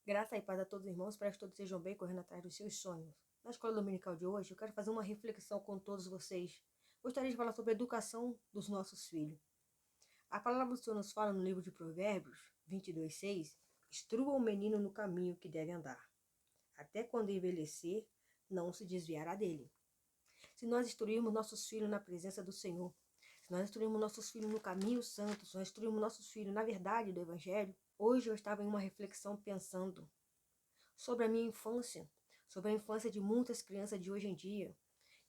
Graça e paz a todos os irmãos, espero que todos estejam bem, correndo atrás dos seus sonhos. Na escola dominical de hoje, eu quero fazer uma reflexão com todos vocês. Gostaria de falar sobre a educação dos nossos filhos. A palavra do Senhor nos fala no livro de Provérbios 22:6: instrua o menino no caminho que deve andar. Até quando envelhecer, não se desviará dele. Se nós instruirmos nossos filhos na presença do Senhor, se nós instruirmos nossos filhos no caminho santo, se nós instruirmos nossos filhos na verdade do Evangelho, hoje eu estava em uma reflexão pensando sobre a minha infância, sobre a infância de muitas crianças de hoje em dia.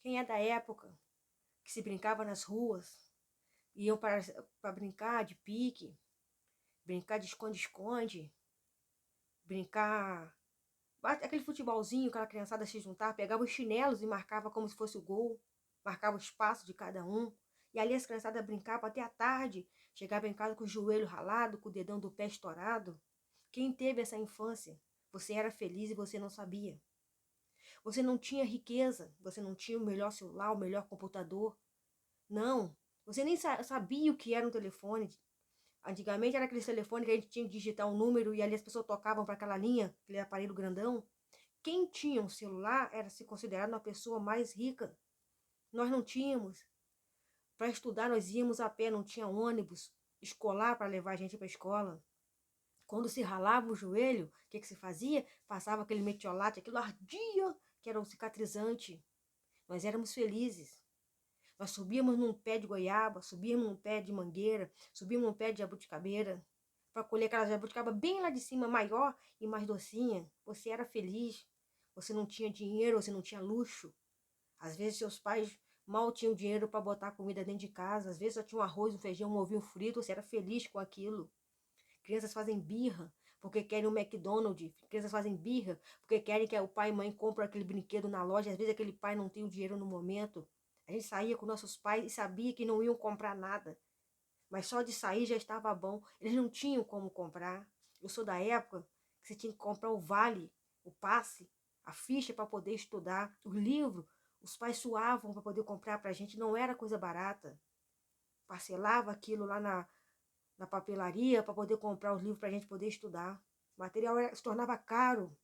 Quem é da época que se brincava nas ruas, iam para brincar de pique, brincar de esconde-esconde, brincar aquele futebolzinho, aquela criançada se juntar, pegava os chinelos e marcava como se fosse o gol, marcava o espaço de cada um. E ali as criançadas brincavam até a tarde, chegava em casa com o joelho ralado, com o dedão do pé estourado. Quem teve essa infância? Você era feliz e você não sabia. Você não tinha riqueza, você não tinha o melhor celular, o melhor computador. Não, você nem sabia o que era um telefone. Antigamente era aquele telefone que a gente tinha que digitar um número e ali as pessoas tocavam para aquela linha, aquele aparelho grandão. Quem tinha um celular era se considerado uma pessoa mais rica. Nós não tínhamos. Para estudar nós íamos a pé, não tinha ônibus escolar para levar a gente para a escola. Quando se ralava o joelho, o que se fazia? Passava aquele metiolate, aquilo ardia, que era um cicatrizante. Nós éramos felizes. Nós subíamos num pé de goiaba, subíamos num pé de mangueira, subíamos num pé de jabuticabeira, para colher aquela jabuticaba bem lá de cima, maior e mais docinha. Você era feliz. Você não tinha dinheiro, você não tinha luxo. Às vezes seus pais mal tinham dinheiro para botar comida dentro de casa. Às vezes só tinha um arroz, um feijão, um ovinho frito. Você era feliz com aquilo. Crianças fazem birra porque querem um McDonald's. Crianças fazem birra porque querem que o pai e mãe comprem aquele brinquedo na loja. Às vezes aquele pai não tem o dinheiro no momento. A gente saía com nossos pais e sabia que não iam comprar nada. Mas só de sair já estava bom. Eles não tinham como comprar. Eu sou da época que você tinha que comprar o vale, o passe, a ficha para poder estudar, o livro. Os pais suavam para poder comprar para a gente. Não era coisa barata. Parcelava aquilo lá na papelaria para poder comprar os livros para a gente poder estudar. O material se tornava caro.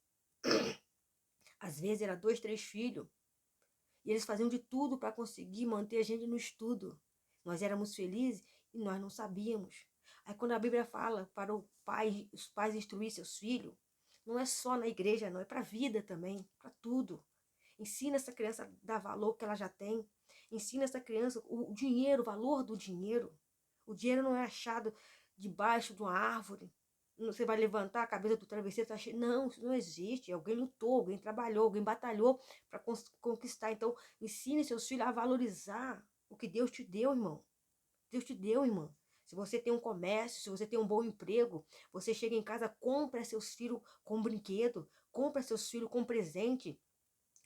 Às vezes era 2, 3 filhos. E eles faziam de tudo para conseguir manter a gente no estudo. Nós éramos felizes e nós não sabíamos. Aí quando a Bíblia fala para os pais instruir seus filhos, não é só na igreja, não, é para a vida também, para tudo. Ensina essa criança a dar valor que ela já tem. Ensina essa criança o dinheiro, o valor do dinheiro. O dinheiro não é achado debaixo de uma árvore. Você vai levantar a cabeça do travesseiro, tá cheio. Não, isso não existe. Alguém lutou, alguém trabalhou, alguém batalhou para conquistar. Então, ensine seus filhos a valorizar o que Deus te deu, irmão. Deus te deu, irmã. Se você tem um comércio, se você tem um bom emprego, você chega em casa, compra seus filhos com brinquedo, compra seus filhos com presente,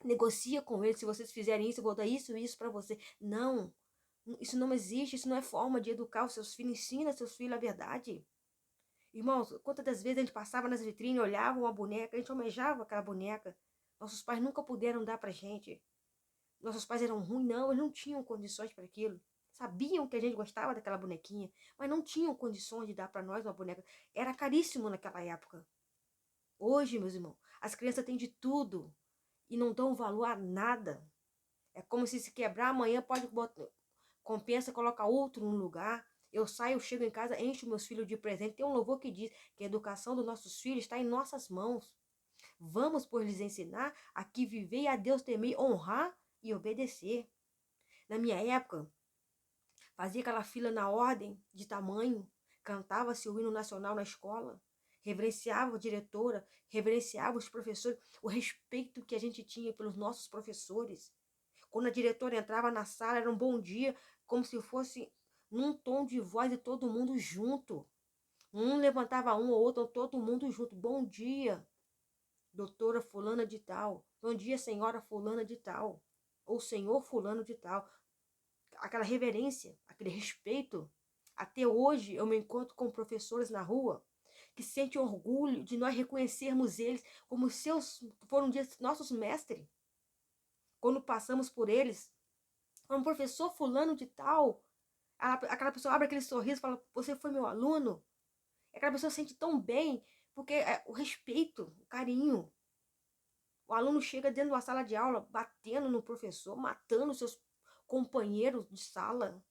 negocia com eles. Se vocês fizerem isso, eu vou dar isso e isso para você. Não, isso não existe, isso não é forma de educar os seus filhos. Ensina seus filhos a verdade. Irmãos, quantas das vezes a gente passava nas vitrines, olhava uma boneca, a gente almejava aquela boneca. Nossos pais nunca puderam dar pra gente. Nossos pais eram ruins, não, eles não tinham condições para aquilo. Sabiam que a gente gostava daquela bonequinha, mas não tinham condições de dar para nós uma boneca. Era caríssimo naquela época. Hoje, meus irmãos, as crianças têm de tudo e não dão valor a nada. É como se quebrar amanhã pode botar, compensa, coloca outro no lugar. Eu saio, eu chego em casa, encho meus filhos de presente. Tem um louvor que diz que a educação dos nossos filhos está em nossas mãos. Vamos, pois, lhes ensinar a que viver e a Deus temer, honrar e obedecer. Na minha época, fazia aquela fila na ordem de tamanho, cantava-se o hino nacional na escola, reverenciava a diretora, reverenciava os professores, o respeito que a gente tinha pelos nossos professores. Quando a diretora entrava na sala, era um bom dia, como se fosse num tom de voz e todo mundo junto. Um levantava um ou outro, todo mundo junto. Bom dia, doutora fulana de tal. Bom dia, senhora fulana de tal. Ou senhor fulano de tal. Aquela reverência, aquele respeito. Até hoje eu me encontro com professores na rua que sentem orgulho de nós reconhecermos eles como seus, foram nossos mestres. Quando passamos por eles, um professor fulano de tal, aquela pessoa abre aquele sorriso e fala, você foi meu aluno. Aquela pessoa se sente tão bem, Porque é o respeito, o carinho. O aluno chega dentro de uma sala de aula, batendo no professor, matando seus companheiros de sala.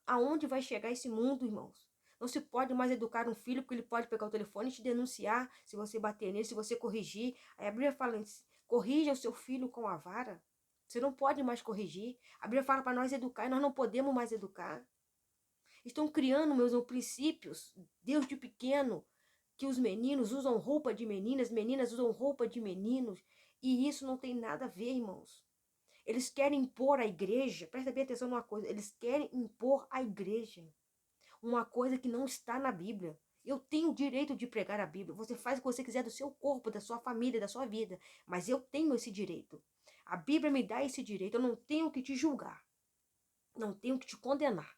Aonde vai chegar esse mundo, irmãos? Não se pode mais educar um filho, porque ele pode pegar o telefone e te denunciar se você bater nele, se você corrigir. Aí a Bíblia fala, corrija o seu filho com a vara. Você não pode mais corrigir. A Bíblia fala para nós educar e nós não podemos mais educar. Estão criando, meus princípios, desde pequeno, que os meninos usam roupa de meninas, meninas usam roupa de meninos. E isso não tem nada a ver, irmãos. Eles querem impor à igreja, presta bem atenção numa coisa, eles querem impor à igreja uma coisa que não está na Bíblia. Eu tenho o direito de pregar a Bíblia. Você faz o que você quiser do seu corpo, da sua família, da sua vida. Mas eu tenho esse direito. A Bíblia me dá esse direito. Eu não tenho que te julgar. Não tenho que te condenar.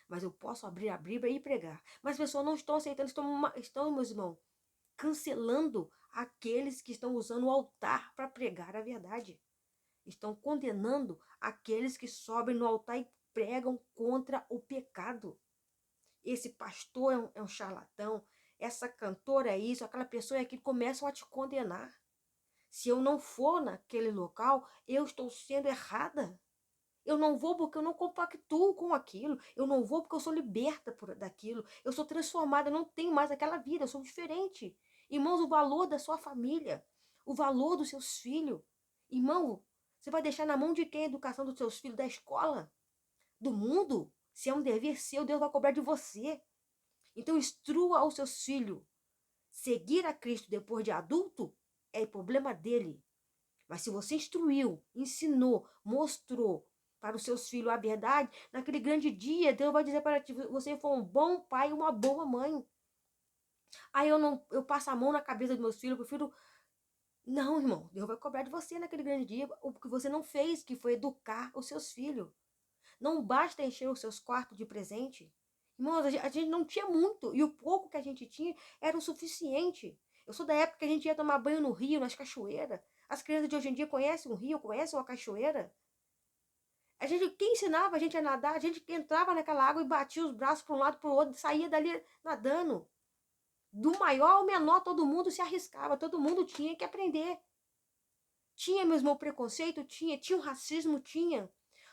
Mas eu posso abrir a Bíblia e pregar. Mas as pessoas não estão aceitando, estão, meus irmãos, cancelando aqueles que estão usando o altar para pregar a verdade. Estão condenando aqueles que sobem no altar e pregam contra o pecado. Esse pastor é um charlatão, essa cantora é isso, aquela pessoa é aquilo, começam a te condenar. Se eu não for naquele local, eu estou sendo errada. Eu não vou porque eu não compactuo com aquilo. Eu não vou porque eu sou liberta daquilo. Eu sou transformada, eu não tenho mais aquela vida, eu sou diferente. Irmãos, o valor da sua família, o valor dos seus filhos. Irmão, você vai deixar na mão de quem a educação dos seus filhos? Da escola? Do mundo? Se é um dever seu, Deus vai cobrar de você. Então, instrua aos seus filhos. Seguir a Cristo depois de adulto é problema dele. Mas se você instruiu, ensinou, mostrou para os seus filhos a verdade, naquele grande dia, Deus vai dizer para ti, você foi um bom pai e uma boa mãe. Aí eu passo a mão na cabeça dos meus filhos, eu prefiro... Não, irmão, Deus vai cobrar de você naquele grande dia o que você não fez, que foi educar os seus filhos. Não basta encher os seus quartos de presente. Irmãos, a gente não tinha muito, e o pouco que a gente tinha era o suficiente. Eu sou da época que a gente ia tomar banho no rio, nas cachoeiras. As crianças de hoje em dia conhecem um rio, conhecem uma cachoeira. Quem ensinava a gente a nadar? A gente entrava naquela água e batia os braços para um lado para o outro, saía dali nadando. Do maior ao menor, todo mundo se arriscava, todo mundo tinha que aprender. Tinha mesmo o preconceito? Tinha o racismo? Tinha.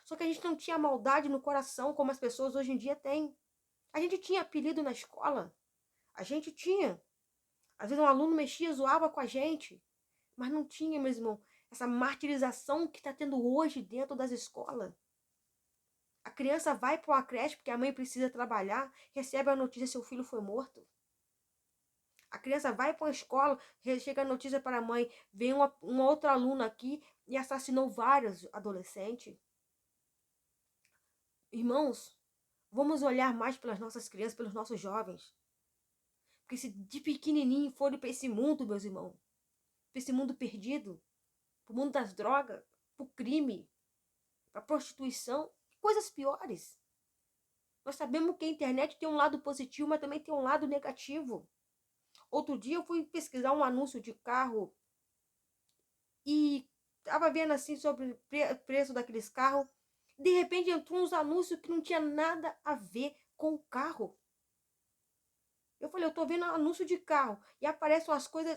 Só que a gente não tinha maldade no coração como as pessoas hoje em dia têm. A gente tinha apelido na escola. A gente tinha. Às vezes um aluno mexia, zoava com a gente. Mas não tinha, meu irmão, essa martirização que está tendo hoje dentro das escolas. A criança vai para uma creche porque a mãe precisa trabalhar, recebe a notícia que seu filho foi morto. A criança vai para a escola, chega a notícia para a mãe, vem uma outra aluna aqui e assassinou vários adolescentes. Irmãos, vamos olhar mais pelas nossas crianças, pelos nossos jovens. Porque se de pequenininho forem para esse mundo, meus irmãos, para esse mundo perdido, para o mundo das drogas, para o crime, para a prostituição, coisas piores. Nós sabemos que a internet tem um lado positivo, mas também tem um lado negativo. Outro dia eu fui pesquisar um anúncio de carro e estava vendo assim sobre o preço daqueles carros. De repente entrou uns anúncios que não tinha nada a ver com o carro. Eu falei, eu tô vendo anúncio de carro e aparecem umas coisas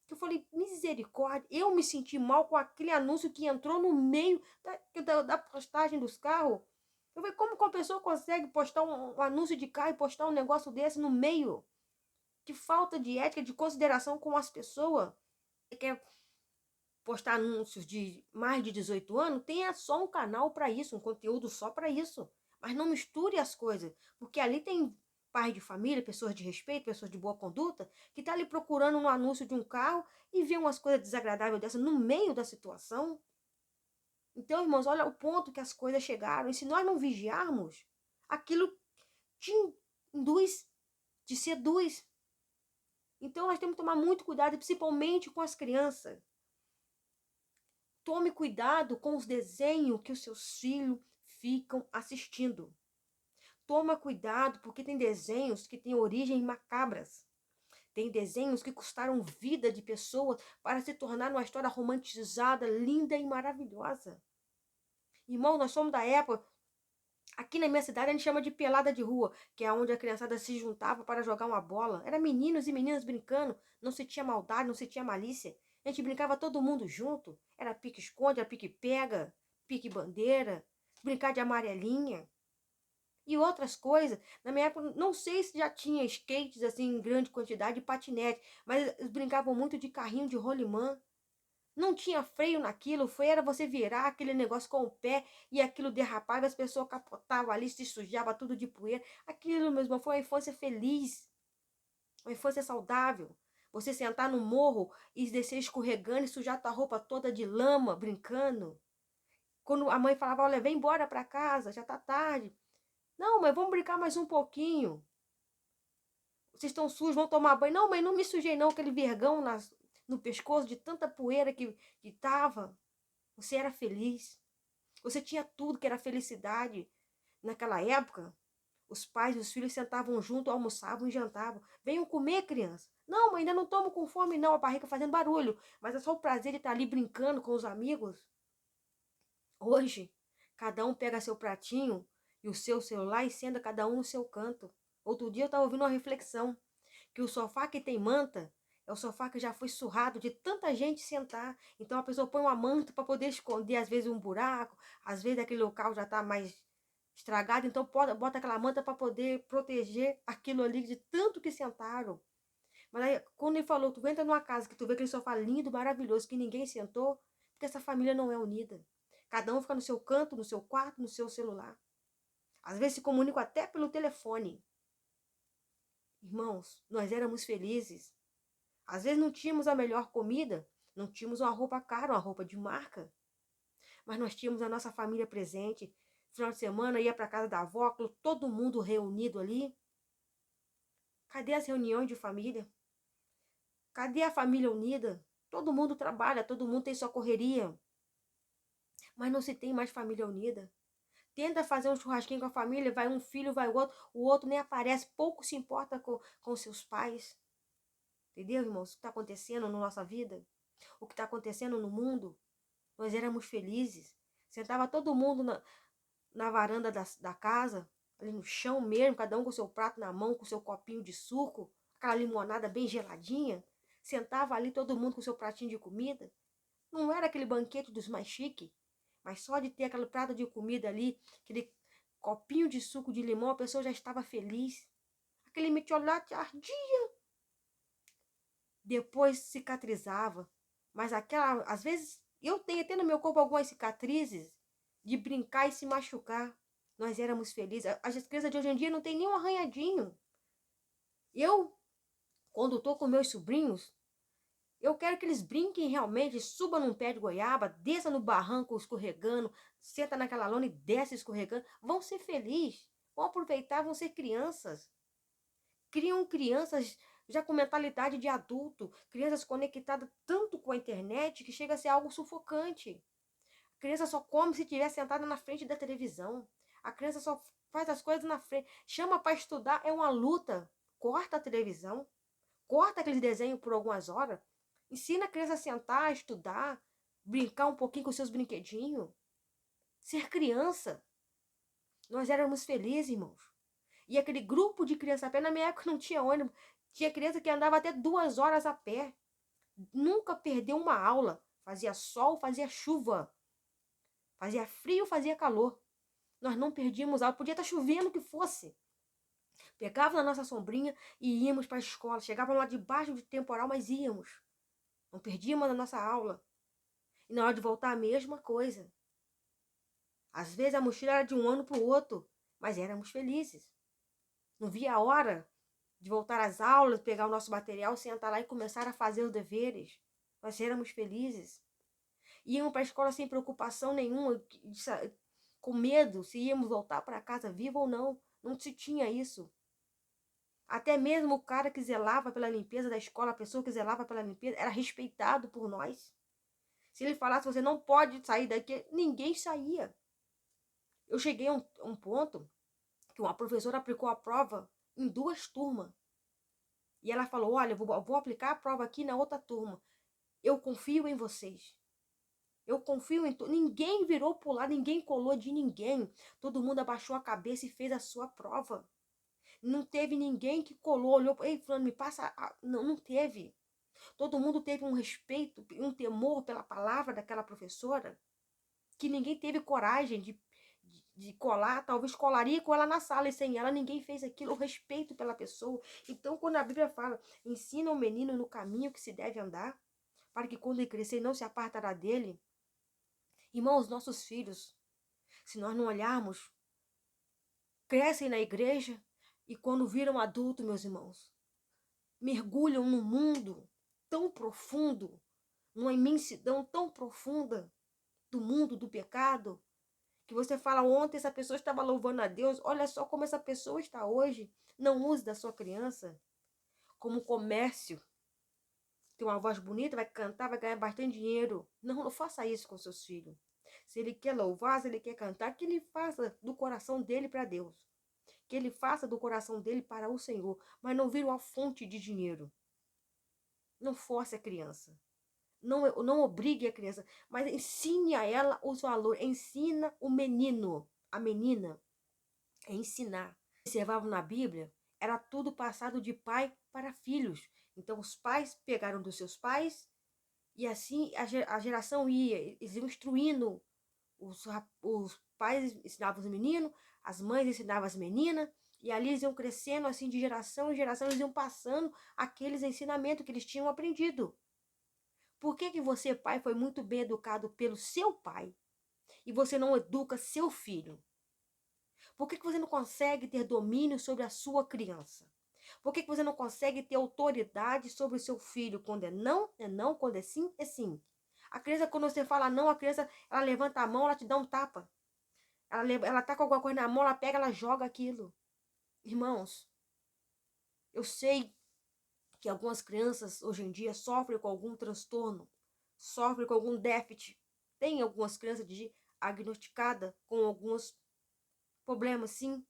que eu falei, misericórdia. Eu me senti mal com aquele anúncio que entrou no meio da postagem dos carros. Eu falei, como que uma pessoa consegue postar um anúncio de carro e postar um negócio desse no meio? Que falta de ética, de consideração com as pessoas. Quer postar anúncios de mais de 18 anos? Tenha só um canal para isso, um conteúdo só para isso. Mas não misture as coisas, porque ali tem pais de família, pessoas de respeito, pessoas de boa conduta, que tá ali procurando um anúncio de um carro e vê umas coisas desagradáveis dessa no meio da situação. Então, irmãos, olha o ponto que as coisas chegaram. E se nós não vigiarmos, aquilo te induz, te seduz. Então, nós temos que tomar muito cuidado, principalmente com as crianças. Tome cuidado com os desenhos que os seus filhos ficam assistindo. Toma cuidado, porque tem desenhos que têm origem macabras. Tem desenhos que custaram vida de pessoas para se tornar uma história romantizada, linda e maravilhosa. Irmão, nós somos da época Aqui na minha cidade a gente chama de pelada de rua, que é onde a criançada se juntava para jogar uma bola. Era meninos e meninas brincando, não se tinha maldade, não se tinha malícia. A gente brincava todo mundo junto. Era pique-esconde, era pique-pega, pique-bandeira, brincar de amarelinha e outras coisas. Na minha época, não sei se já tinha skates assim em grande quantidade, e patinete, mas eles brincavam muito de carrinho de rolimã. Não tinha freio naquilo, foi era você virar aquele negócio com o pé e aquilo derrapava, as pessoas capotavam ali, se sujava tudo de poeira. Aquilo mesmo foi uma infância feliz, uma infância saudável. Você sentar no morro e descer escorregando e sujar tua roupa toda de lama, brincando. Quando a mãe falava, olha, vem embora para casa, já tá tarde. Não, mãe, vamos brincar mais um pouquinho. Vocês estão sujos, vão tomar banho. Não, mãe, não me sujei não, aquele vergão no pescoço de tanta poeira que tava. Você era feliz. Você tinha tudo que era felicidade. Naquela época, os pais e os filhos sentavam junto, almoçavam e jantavam. Venham comer, criança. Não, mãe, ainda não tomo com fome, não. A barriga fazendo barulho. Mas é só o prazer de estar ali brincando com os amigos. Hoje, cada um pega seu pratinho e o seu celular e senta cada um no seu canto. Outro dia eu estava ouvindo uma reflexão que o sofá que tem manta é o sofá que já foi surrado de tanta gente sentar. Então a pessoa põe uma manta para poder esconder, às vezes, um buraco, às vezes aquele local já está mais estragado, então bota aquela manta para poder proteger aquilo ali de tanto que sentaram. Mas aí, quando ele falou, tu entra numa casa que tu vê aquele sofá lindo, maravilhoso, que ninguém sentou, porque essa família não é unida. Cada um fica no seu canto, no seu quarto, no seu celular. Às vezes se comunicam até pelo telefone. Irmãos, nós éramos felizes. Às vezes não tínhamos a melhor comida, não tínhamos uma roupa cara, uma roupa de marca, mas nós tínhamos a nossa família presente. Final de semana ia para casa da avó, todo mundo reunido ali. Cadê as reuniões de família? Cadê a família unida? Todo mundo trabalha, todo mundo tem sua correria, mas não se tem mais família unida. Tenta fazer um churrasquinho com a família, vai um filho, vai o outro nem aparece, pouco se importa com seus pais. Entendeu, irmãos? O que está acontecendo na nossa vida? O que está acontecendo no mundo? Nós éramos felizes. Sentava todo mundo na varanda da casa, ali no chão mesmo, cada um com seu prato na mão, com seu copinho de suco, aquela limonada bem geladinha. Sentava ali todo mundo com seu pratinho de comida. Não era aquele banquete dos mais chiques, mas só de ter aquele prato de comida ali, aquele copinho de suco de limão, a pessoa já estava feliz. Aquele metiolate ardia. Depois cicatrizava. Mas aquela, às vezes, eu tenho até no meu corpo algumas cicatrizes de brincar e se machucar. Nós éramos felizes. As crianças de hoje em dia não tem nenhum arranhadinho. Eu, quando estou com meus sobrinhos, eu quero que eles brinquem realmente, suba num pé de goiaba, desça no barranco escorregando, senta naquela lona e desce escorregando. Vão ser felizes, vão aproveitar, vão ser crianças. Criam crianças já com mentalidade de adulto, crianças conectadas tanto com a internet que chega a ser algo sufocante. A criança só come se estiver sentada na frente da televisão. A criança só faz as coisas na frente. Chama para estudar, é uma luta. Corta a televisão, corta aqueles desenhos por algumas horas. Ensina a criança a sentar, estudar, brincar um pouquinho com seus brinquedinhos. Ser criança. Nós éramos felizes, irmãos. E aquele grupo de crianças a pé, na minha época não tinha ônibus. Tinha criança que andava até 2 horas a pé. Nunca perdeu uma aula. Fazia sol, fazia chuva. Fazia frio, fazia calor. Nós não perdíamos aula. Podia estar chovendo o que fosse. Pegava na nossa sombrinha e íamos para a escola. Chegávamos lá debaixo de temporal, mas íamos. Não perdíamos a nossa aula. E na hora de voltar, a mesma coisa. Às vezes a mochila era de um ano para o outro, mas éramos felizes. Não via a hora de voltar às aulas, pegar o nosso material, sentar lá e começar a fazer os deveres. Nós éramos felizes. Íamos para a escola sem preocupação nenhuma, com medo se íamos voltar para casa vivo ou não. Não se tinha isso. Até mesmo o cara que zelava pela limpeza da escola, a pessoa que zelava pela limpeza, era respeitado por nós. Se ele falasse, você não pode sair daqui, ninguém saía. Eu cheguei a um ponto que uma professora aplicou a prova em 2 turmas. E ela falou, olha, eu vou aplicar a prova aqui na outra turma. Eu confio em vocês. Eu confio em ninguém virou pro lado, ninguém colou de ninguém. Todo mundo abaixou a cabeça e fez a sua prova. Não teve ninguém que colou, olhou, ei, fulano, me passa. Não, não teve. Todo mundo teve um respeito, um temor pela palavra daquela professora, que ninguém teve coragem de colar, talvez colaria com ela na sala, e sem ela ninguém fez aquilo, o respeito pela pessoa. Então, quando a Bíblia fala, ensina o menino no caminho que se deve andar, para que quando ele crescer não se apartará dele. Irmãos, nossos filhos, se nós não olharmos, crescem na igreja e quando viram adulto, meus irmãos, mergulham num mundo tão profundo, numa imensidão tão profunda do mundo do pecado, que você fala, ontem essa pessoa estava louvando a Deus, olha só como essa pessoa está hoje. Não use da sua criança como comércio. Tem uma voz bonita, vai cantar, vai ganhar bastante dinheiro. Não, não faça isso com seus filhos. Se ele quer louvar, se ele quer cantar, que ele faça do coração dele para Deus. Que ele faça do coração dele para o Senhor, mas não vire uma fonte de dinheiro. Não force a criança. Não obrigue a criança, mas ensine a ela os valores. Ensina o menino, a menina, a ensinar. Observavam na Bíblia, era tudo passado de pai para filhos. Então os pais pegaram dos seus pais e assim a geração ia, eles iam instruindo. Os pais ensinavam os meninos, as mães ensinavam as meninas, e ali eles iam crescendo assim de geração em geração, eles iam passando aqueles ensinamentos que eles tinham aprendido. Por que você, pai, foi muito bem educado pelo seu pai e você não educa seu filho? Por que você não consegue ter domínio sobre a sua criança? Por que você não consegue ter autoridade sobre o seu filho? Quando é não, quando é sim, é sim. A criança, quando você fala não, a criança, ela levanta a mão, ela te dá um tapa. Ela tá com alguma coisa na mão, ela pega, ela joga aquilo. Irmãos, eu sei que algumas crianças hoje em dia sofrem com algum transtorno, sofrem com algum déficit. Tem algumas crianças diagnosticadas com alguns problemas, sim.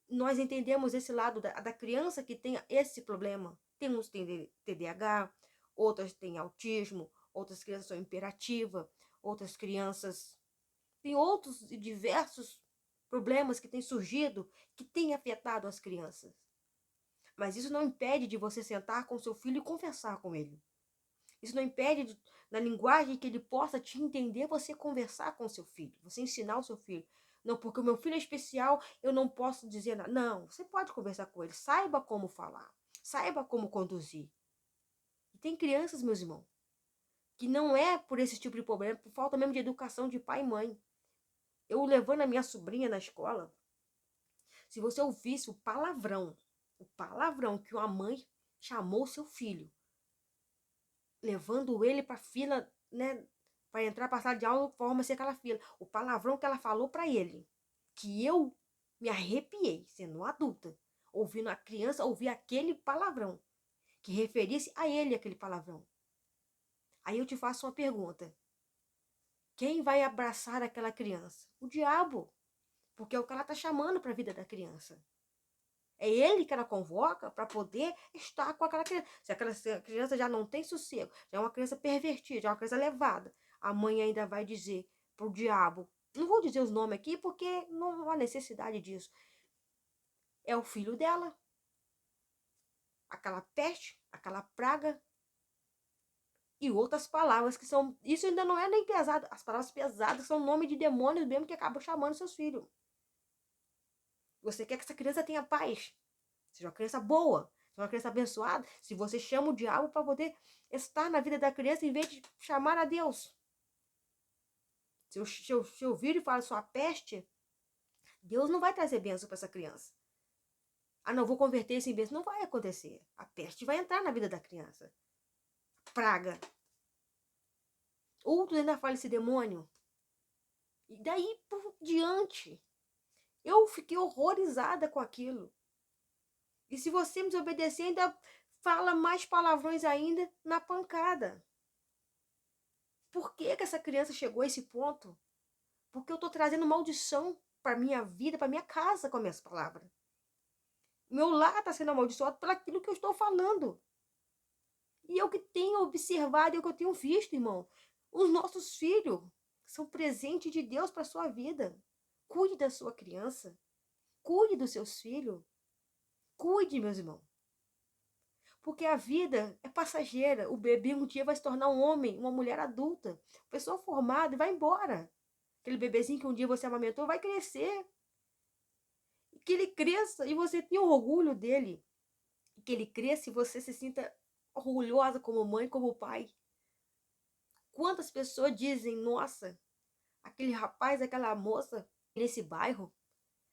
Nós entendemos esse lado da criança que tem esse problema. Tem uns que têm TDAH, outras têm autismo, outras crianças são hiperativas, outras crianças têm outros diversos problemas que têm surgido, que têm afetado as crianças. Mas isso não impede de você sentar com seu filho e conversar com ele. Isso não impede, na linguagem que ele possa te entender, você conversar com seu filho, você ensinar o seu filho. Não, porque o meu filho é especial, eu não posso dizer nada. Não, você pode conversar com ele, saiba como falar, saiba como conduzir. E tem crianças, meus irmãos, que não é por esse tipo de problema, por falta mesmo de educação de pai e mãe. Eu levando a minha sobrinha na escola, se você ouvisse o palavrão que uma mãe chamou seu filho, levando ele para fila, né, para entrar para a sala de aula, forma-se aquela fila. O palavrão que ela falou para ele, que eu me arrepiei, sendo adulta, ouvindo a criança ouvir aquele palavrão, que referisse a ele aquele palavrão. Aí eu te faço uma pergunta. Quem vai abraçar aquela criança? O diabo, porque é o que ela está chamando para a vida da criança. É ele que ela convoca para poder estar com aquela criança. Se aquela criança já não tem sossego, já é uma criança pervertida, já é uma criança levada, a mãe ainda vai dizer para o diabo, não vou dizer os nomes aqui porque não há necessidade disso, é o filho dela. Aquela peste, aquela praga e outras palavras que são... Isso ainda não é nem pesado. As palavras pesadas são nome de demônios mesmo que acabam chamando seus filhos. Você quer que essa criança tenha paz? Seja uma criança boa, seja uma criança abençoada. Se você chama o diabo para poder estar na vida da criança em vez de chamar a Deus. Se eu vir e falar sua peste, Deus não vai trazer bênção para essa criança. Ah, não, vou converter isso em bênção. Não vai acontecer. A peste vai entrar na vida da criança. Praga. Outros ainda falam esse demônio. E daí por diante, eu fiquei horrorizada com aquilo. E se você me desobedecer, ainda fala mais palavrões ainda na pancada. Por que essa criança chegou a esse ponto? Porque eu estou trazendo maldição para minha vida, para minha casa com as minhas palavras. Meu lar está sendo amaldiçoado por aquilo que eu estou falando. E eu que tenho observado, eu que eu tenho visto, irmão. Os nossos filhos são presente de Deus para a sua vida. Cuide da sua criança. Cuide dos seus filhos. Cuide, meus irmãos. Porque a vida é passageira. O bebê um dia vai se tornar um homem, uma mulher adulta, pessoa formada e vai embora. Aquele bebezinho que um dia você amamentou vai crescer. Que ele cresça e você tenha orgulho dele. Que ele cresça e você se sinta orgulhosa como mãe, como pai. Quantas pessoas dizem, nossa, aquele rapaz, aquela moça nesse bairro,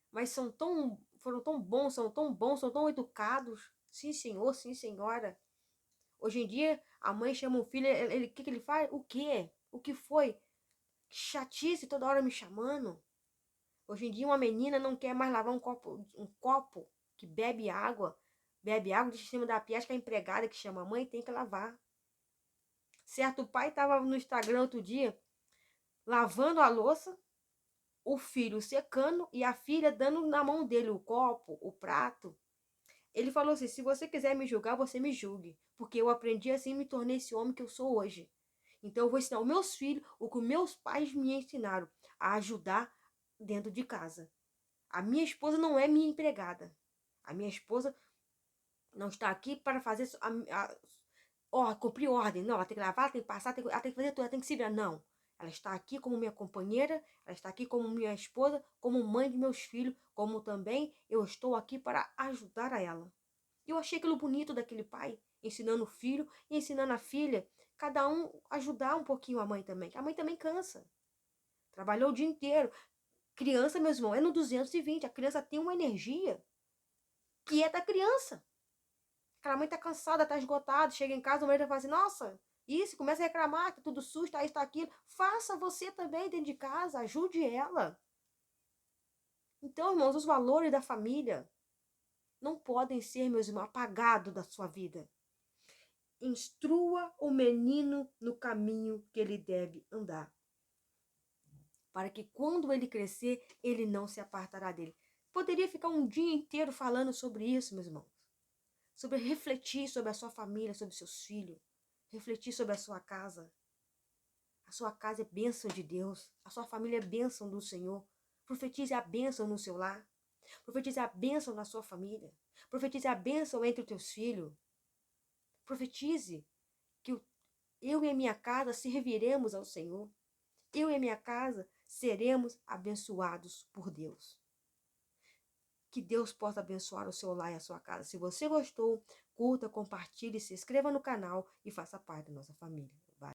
mas foram tão bons, são tão educados. Sim, senhor, sim, senhora. Hoje em dia, a mãe chama o filho, o que ele faz? O quê? O que foi? Que chatice, toda hora me chamando. Hoje em dia, uma menina não quer mais lavar um copo que bebe água de cima da pia, acho que a empregada que chama a mãe tem que lavar. Certo pai estava no Instagram outro dia, lavando a louça, o filho secando e a filha dando na mão dele o copo, o prato. Ele falou assim, se você quiser me julgar, você me julgue, porque eu aprendi assim e me tornei esse homem que eu sou hoje. Então eu vou ensinar os meus filhos o que os meus pais me ensinaram, a ajudar dentro de casa. A minha esposa não é minha empregada. A minha esposa não está aqui para fazer cumprir ordem. Não, ela tem que lavar, ela tem que passar, ela tem que fazer tudo, ela tem que se virar. Não. Ela está aqui como minha companheira, ela está aqui como minha esposa, como mãe de meus filhos, como também eu estou aqui para ajudar a ela. Eu achei aquilo bonito daquele pai, ensinando o filho e ensinando a filha, cada um ajudar um pouquinho a mãe também. A mãe também cansa. Trabalhou o dia inteiro. Criança, meus irmãos, é no 220. A criança tem uma energia que é da criança. Aquela mãe tá cansada, tá esgotada, chega em casa, o marido fala assim, nossa, isso, começa a reclamar, tá tudo sujo, tá isso, tá aquilo. Faça você também dentro de casa, ajude ela. Então, irmãos, os valores da família não podem ser, meus irmãos, apagados da sua vida. Instrua o menino no caminho que ele deve andar, para que quando ele crescer, ele não se apartará dele. Poderia ficar um dia inteiro falando sobre isso, meus irmãos. Sobre refletir sobre a sua família, sobre seus filhos. Refletir sobre a sua casa. A sua casa é bênção de Deus. A sua família é bênção do Senhor. Profetize a bênção no seu lar. Profetize a bênção na sua família. Profetize a bênção entre os teus filhos. Profetize que eu e a minha casa serviremos ao Senhor. Eu e a minha casa seremos abençoados por Deus. Que Deus possa abençoar o seu lar e a sua casa. Se você gostou, curta, compartilhe, se inscreva no canal e faça parte da nossa família.